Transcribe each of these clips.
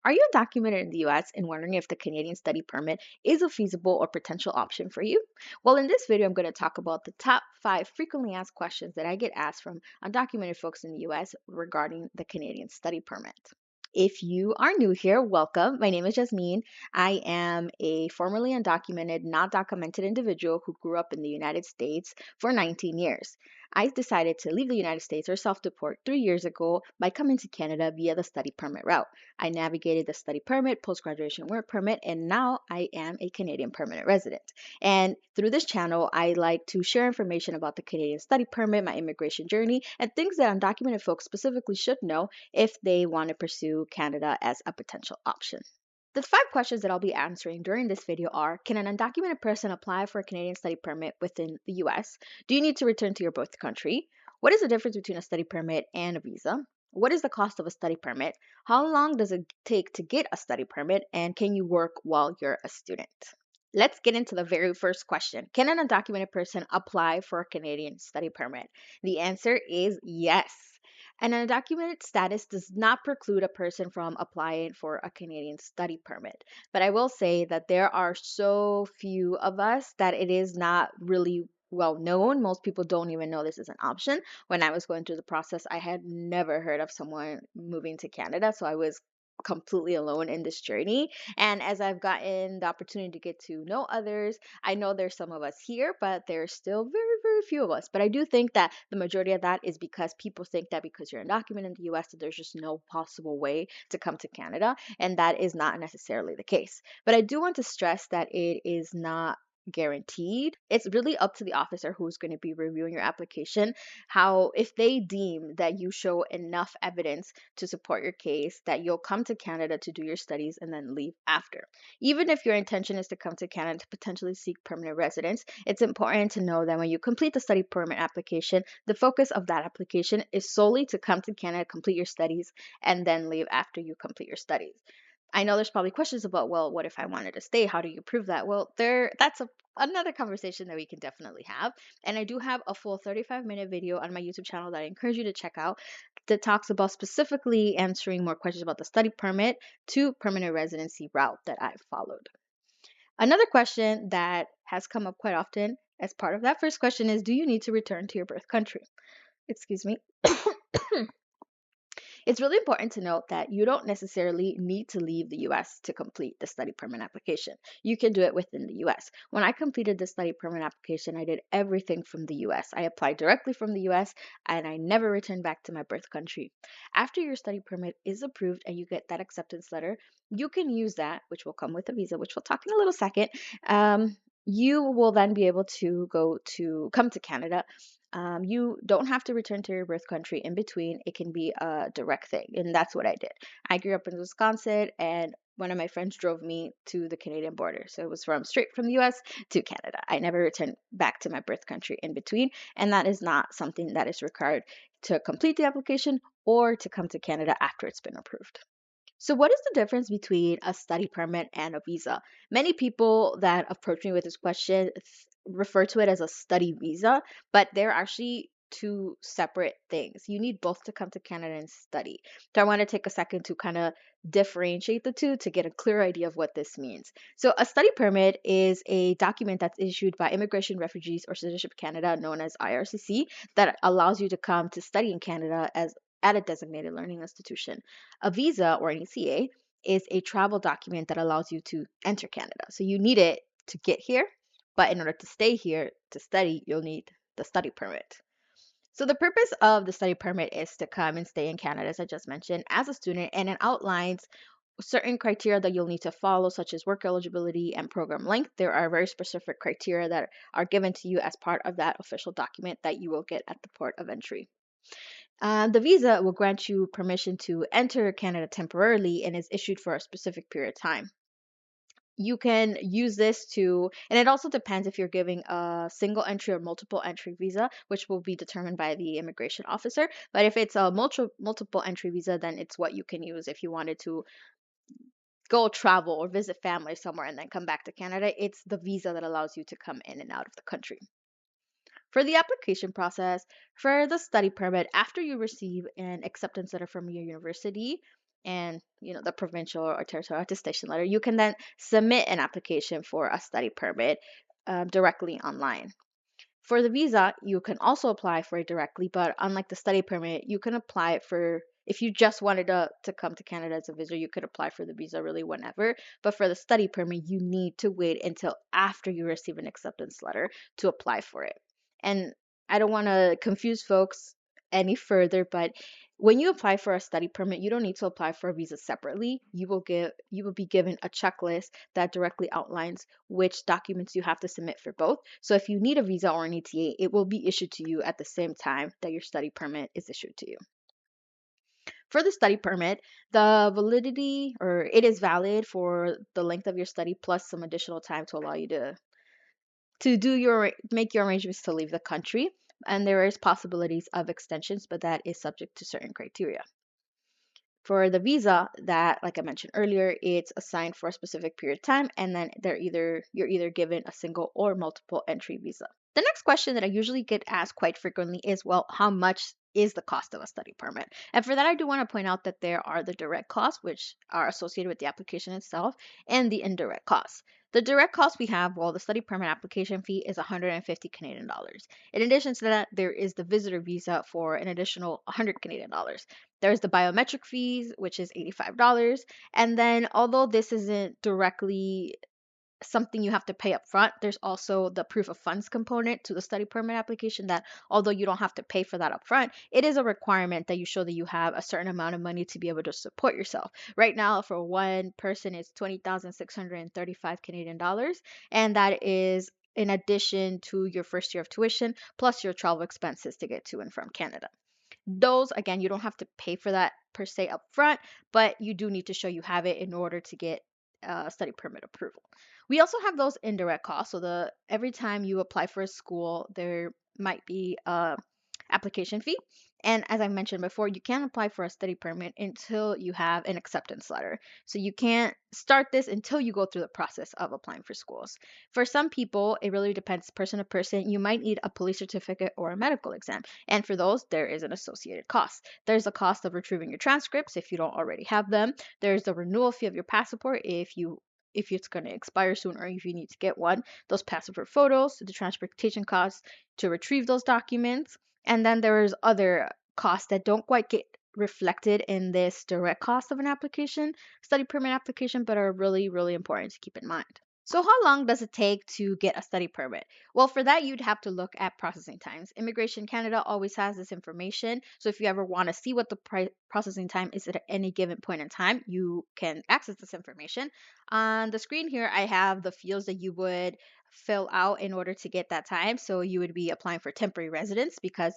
Are you undocumented in the US and wondering if the Canadian study permit is a feasible or potential option for you? Well, in this video, I'm going to talk about the top 5 frequently asked questions that I get asked from undocumented folks in the US regarding the Canadian study permit. If you are new here, welcome. My name is Jasmine. I am a formerly undocumented, not documented individual who grew up in the United States for 19 years. I decided to leave the United States or self deport 3 years ago by coming to Canada via the study permit route. I navigated the study permit, post graduation work permit, and now I am a Canadian permanent resident. And through this channel, I like to share information about the Canadian study permit, my immigration journey, and things that undocumented folks specifically should know if they want to pursue Canada as a potential option. The 5 questions that I'll be answering during this video are: can an undocumented person apply for a Canadian study permit within the US? Do you need to return to your birth country? What is the difference between a study permit and a visa? What is the cost of a study permit? How long does it take to get a study permit? And can you work while you're a student? Let's get into the very first question. Can an undocumented person apply for a Canadian study permit? The answer is yes. An undocumented status does not preclude a person from applying for a Canadian study permit. But I will say that there are so few of us that it is not really well known. Most people don't even know this is an option. When I was going through the process, I had never heard of someone moving to Canada. So I was completely alone in this journey. And as I've gotten the opportunity to get to know others, I know there's some of us here, but there's still very, very few of us. But I do think that the majority of that is because people think that because you're undocumented in the US, that there's just no possible way to come to Canada. And that is not necessarily the case. But I do want to stress that it is not guaranteed. It's really up to the officer who's going to be reviewing your application, how if they deem that you show enough evidence to support your case that you'll come to Canada to do your studies and then leave after. Even if your intention is to come to Canada to potentially seek permanent residence, it's important to know that when you complete the study permit application, the focus of that application is solely to come to Canada, complete your studies, and then leave after you complete your studies. I know there's probably questions about, well, what if I wanted to stay? How do you prove that? Well, another conversation that we can definitely have. And I do have a full 35-minute video on my YouTube channel that I encourage you to check out that talks about specifically answering more questions about the study permit to permanent residency route that I've followed. Another question that has come up quite often as part of that first question is, do you need to return to your birth country? Excuse me. It's really important to note that you don't necessarily need to leave the US to complete the study permit application. You can do it within the US. When I completed the study permit application, I did everything from the US. I applied directly from the US and I never returned back to my birth country. After your study permit is approved and you get that acceptance letter, you can use that, which will come with a visa, which we'll talk in a little second. You will then be able to come to Canada. You don't have to return to your birth country in between. It can be a direct thing, and that's what I did. I grew up in Wisconsin, and one of my friends drove me to the Canadian border. So it was straight from the US to Canada. I never returned back to my birth country in between, and that is not something that is required to complete the application or to come to Canada after it's been approved. So, what is the difference between a study permit and a visa? Many people that approach me with this question refer to it as a study visa, but they're actually two separate things. You need both to come to Canada and study. So, I want to take a second to kind of differentiate the two to get a clear idea of what this means. So, a study permit is a document that's issued by Immigration, Refugees, or Citizenship Canada, known as IRCC, that allows you to come to study in Canada as at a designated learning institution. A visa or an ECA is a travel document that allows you to enter Canada. So you need it to get here, but in order to stay here to study, you'll need the study permit. So the purpose of the study permit is to come and stay in Canada, as I just mentioned, as a student, and it outlines certain criteria that you'll need to follow, such as work eligibility and program length. There are very specific criteria that are given to you as part of that official document that you will get at the port of entry. The visa will grant you permission to enter Canada temporarily and is issued for a specific period of time. You can use this and it also depends if you're giving a single entry or multiple entry visa, which will be determined by the immigration officer. But if it's a multiple entry visa, then it's what you can use if you wanted to go travel or visit family somewhere and then come back to Canada. It's the visa that allows you to come in and out of the country. For the application process, for the study permit, after you receive an acceptance letter from your university, and the provincial or territorial attestation letter, you can then submit an application for a study permit directly online. For the visa, you can also apply for it directly, but unlike the study permit, you can apply for, if you just wanted to come to Canada as a visitor, you could apply for the visa really whenever. But for the study permit, you need to wait until after you receive an acceptance letter to apply for it. And I don't want to confuse folks any further, but when you apply for a study permit, you don't need to apply for a visa separately. You will be given a checklist that directly outlines which documents you have to submit for both. So if you need a visa or an ETA, it will be issued to you at the same time that your study permit is issued to you. For the study permit, the validity, or it is valid for the length of your study plus some additional time to allow you to make your arrangements to leave the country. And there is possibilities of extensions, but that is subject to certain criteria. For the visa, that, like I mentioned earlier, it's assigned for a specific period of time, and then you're either given a single or multiple entry visa. The next question that I usually get asked quite frequently is, well, how much is the cost of a study permit? And for that, I do want to point out that there are the direct costs, which are associated with the application itself, and the indirect costs. The direct cost we have, well, the study permit application fee is 150 Canadian dollars. In addition to that, there is the visitor visa for an additional 100 Canadian dollars. There's the biometric fees, which is $85. And then, although this isn't directly something you have to pay up front, there's also the proof of funds component to the study permit application that, although you don't have to pay for that up front, it is a requirement that you show that you have a certain amount of money to be able to support yourself. Right now, for one person, it's 20,635 Canadian dollars, and that is in addition to your first year of tuition plus your travel expenses to get to and from Canada. Those, again, you don't have to pay for that per se up front, but you do need to show you have it in order to get study permit approval. We also have those indirect costs. So every time you apply for a school, there might be a application fee. And as I mentioned before, you can't apply for a study permit until you have an acceptance letter. So you can't start this until you go through the process of applying for schools. For some people, it really depends person to person. You might need a police certificate or a medical exam. And for those, there is an associated cost. There's a cost of retrieving your transcripts if you don't already have them. There's the renewal fee of your passport if it's going to expire soon or if you need to get one, those passport photos, the transportation costs to retrieve those documents. And then there's other costs that don't quite get reflected in this direct cost of an application, study permit application, but are really, really important to keep in mind. So how long does it take to get a study permit? Well, for that, you'd have to look at processing times. Immigration Canada always has this information. So if you ever want to see what the processing time is at any given point in time, you can access this information. On the screen here, I have the fields that you would fill out in order to get that time. So you would be applying for temporary residence because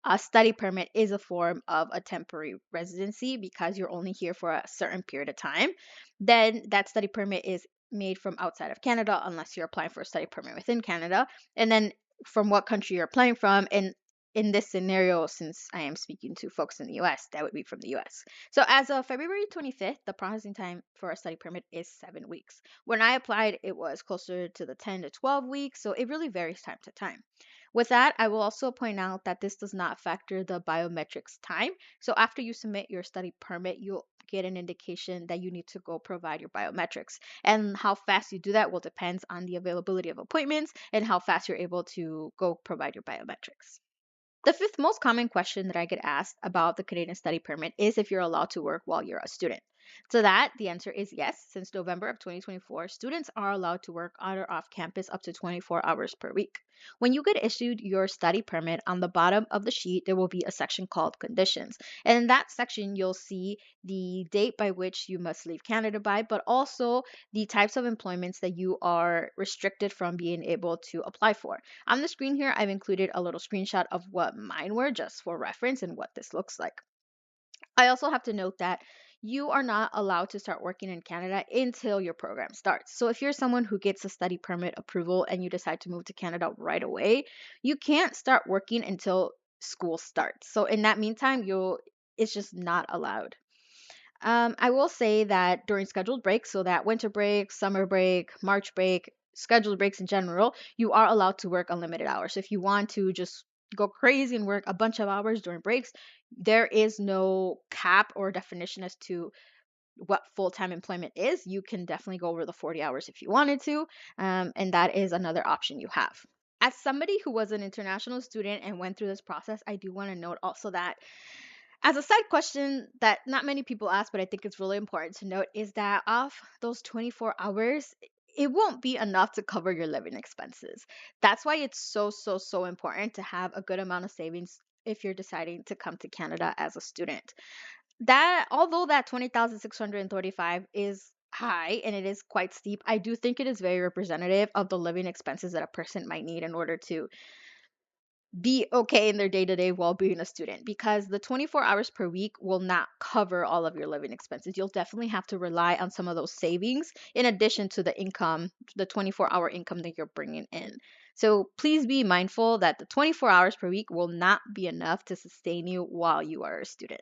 a study permit is a form of a temporary residency because you're only here for a certain period of time. Then that study permit is made from outside of Canada unless you're applying for a study permit within Canada. And then from what country you're applying from. And in this scenario, since I am speaking to folks in the US, that would be from the US. So as of February 25th, the processing time for a study permit is 7 weeks. When I applied, it was closer to the 10 to 12 weeks. So it really varies time to time. With that, I will also point out that this does not factor the biometrics time. So after you submit your study permit, you'll get an indication that you need to go provide your biometrics. And how fast you do that will depend on the availability of appointments and how fast you're able to go provide your biometrics. The fifth most common question that I get asked about the Canadian study permit is if you're allowed to work while you're a student. To that, the answer is yes. Since November of 2024, students are allowed to work on or off campus up to 24 hours per week. When you get issued your study permit, on the bottom of the sheet, there will be a section called conditions. And in that section, you'll see the date by which you must leave Canada by, but also the types of employments that you are restricted from being able to apply for. On the screen here, I've included a little screenshot of what mine were just for reference and what this looks like. I also have to note that you are not allowed to start working in Canada until your program starts. So if you're someone who gets a study permit approval and you decide to move to Canada right away, you can't start working until school starts. So in that meantime, it's just not allowed. I will say that during scheduled breaks, so that winter break, summer break, March break, scheduled breaks in general, you are allowed to work unlimited hours. So if you want to just go crazy and work a bunch of hours during breaks, There is no cap or definition as to what full-time employment is. You can definitely go over the 40 hours if you wanted to, and that is another option you have. As somebody who was an international student and went through this process, I do want to note also that, as a side question that not many people ask, but I think it's really important to note, is that of those 24 hours, it won't be enough to cover your living expenses. That's why it's so, so, so important to have a good amount of savings if you're deciding to come to Canada as a student. That, although that 20,635 is high and it is quite steep, I do think it is very representative of the living expenses that a person might need in order to be okay in their day-to-day while being a student, because the 24 hours per week will not cover all of your living expenses. You'll definitely have to rely on some of those savings in addition to the income, the 24-hour income that you're bringing in. So please be mindful that the 24 hours per week will not be enough to sustain you while you are a student.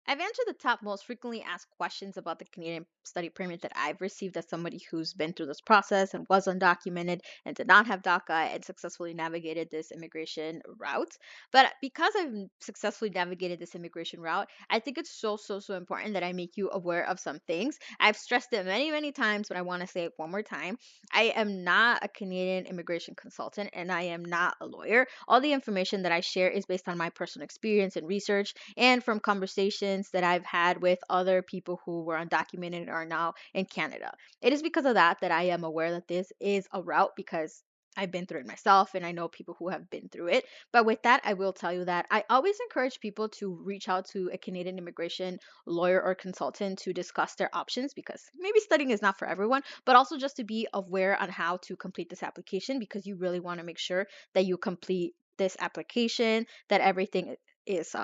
I've answered the top most frequently asked questions about the Canadian study permit that I've received as somebody who's been through this process and was undocumented and did not have DACA and successfully navigated this immigration route. But because I've successfully navigated this immigration route, I think it's so, so, so important that I make you aware of some things. I've stressed it many, many times, but I want to say it one more time. I am not a Canadian immigration consultant and I am not a lawyer. All the information that I share is based on my personal experience and research and from conversations that I've had with other people who were undocumented and are now in Canada. It is because of that that I am aware that this is a route, because I've been through it myself and I know people who have been through it. But with that, I will tell you that I always encourage people to reach out to a Canadian immigration lawyer or consultant to discuss their options, because maybe studying is not for everyone, but also just to be aware on how to complete this application, because you really want to make sure that you complete this application, that everything is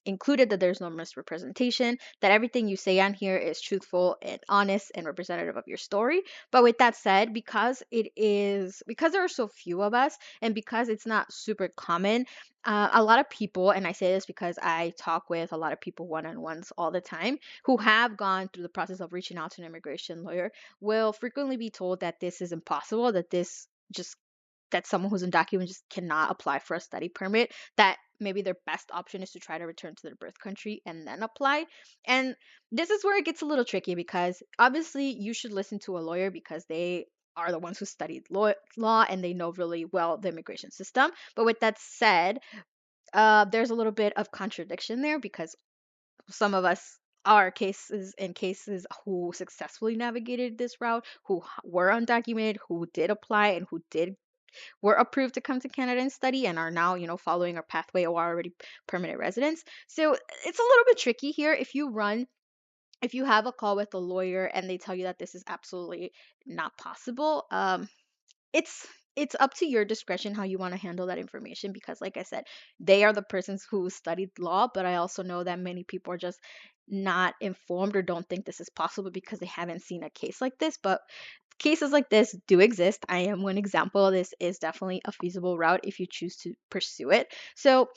included, that there's no misrepresentation, that everything you say on here is truthful and honest and representative of your story. But with that said, because there are so few of us and because it's not super common, a lot of people, and I say this because I talk with a lot of people one-on-ones all the time who have gone through the process of reaching out to an immigration lawyer, will frequently be told that this is impossible, that someone who's undocumented just cannot apply for a study permit, that maybe their best option is to try to return to their birth country and then apply. And this is where it gets a little tricky, because obviously you should listen to a lawyer because they are the ones who studied law and they know really well the immigration system. But with that said, there's a little bit of contradiction there, because some of us are cases who successfully navigated this route, who were undocumented, who did apply, and who did were approved to come to Canada and study and are now, following our pathway or are already permanent residents. So it's a little bit tricky here. If you have a call with a lawyer and they tell you that this is absolutely not possible, it's it's up to your discretion how you want to handle that information, because like I said, they are the persons who studied law, but I also know that many people are just not informed or don't think this is possible because they haven't seen a case like this. But cases like this do exist. I am one example. This is definitely a feasible route if you choose to pursue it. So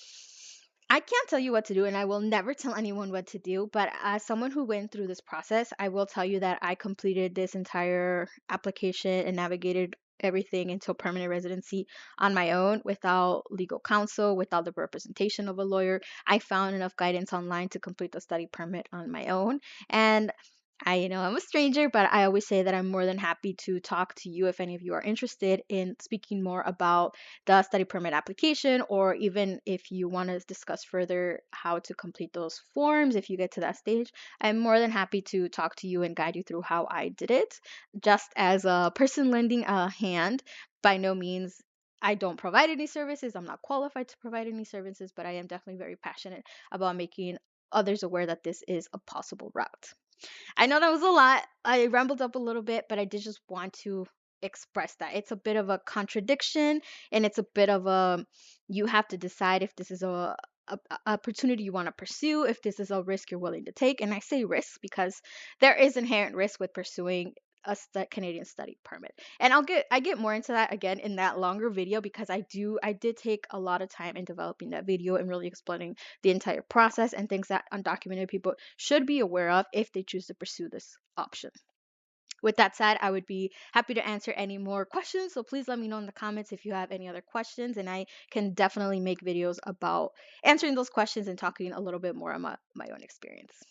I can't tell you what to do, and I will never tell anyone what to do. But as someone who went through this process, I will tell you that I completed this entire application and navigated everything until permanent residency on my own, without legal counsel, without the representation of a lawyer. I found enough guidance online to complete the study permit on my own. And I'm a stranger, but I always say that I'm more than happy to talk to you if any of you are interested in speaking more about the study permit application, or even if you want to discuss further how to complete those forms if you get to that stage. I'm more than happy to talk to you and guide you through how I did it. Just as a person lending a hand, by no means I don't provide any services. I'm not qualified to provide any services, but I am definitely very passionate about making others aware that this is a possible route. I know that was a lot. I rambled up a little bit, but I did just want to express that. It's a bit of a contradiction, and it's a bit of a, you have to decide if this is a opportunity you want to pursue, if this is a risk you're willing to take. And I say risk because there is inherent risk with pursuing a Canadian study permit. And I get more into that again in that longer video, because I did take a lot of time in developing that video and really explaining the entire process and things that undocumented people should be aware of if they choose to pursue this option. With that said, I would be happy to answer any more questions. So please let me know in the comments if you have any other questions, and I can definitely make videos about answering those questions and talking a little bit more about my own experience.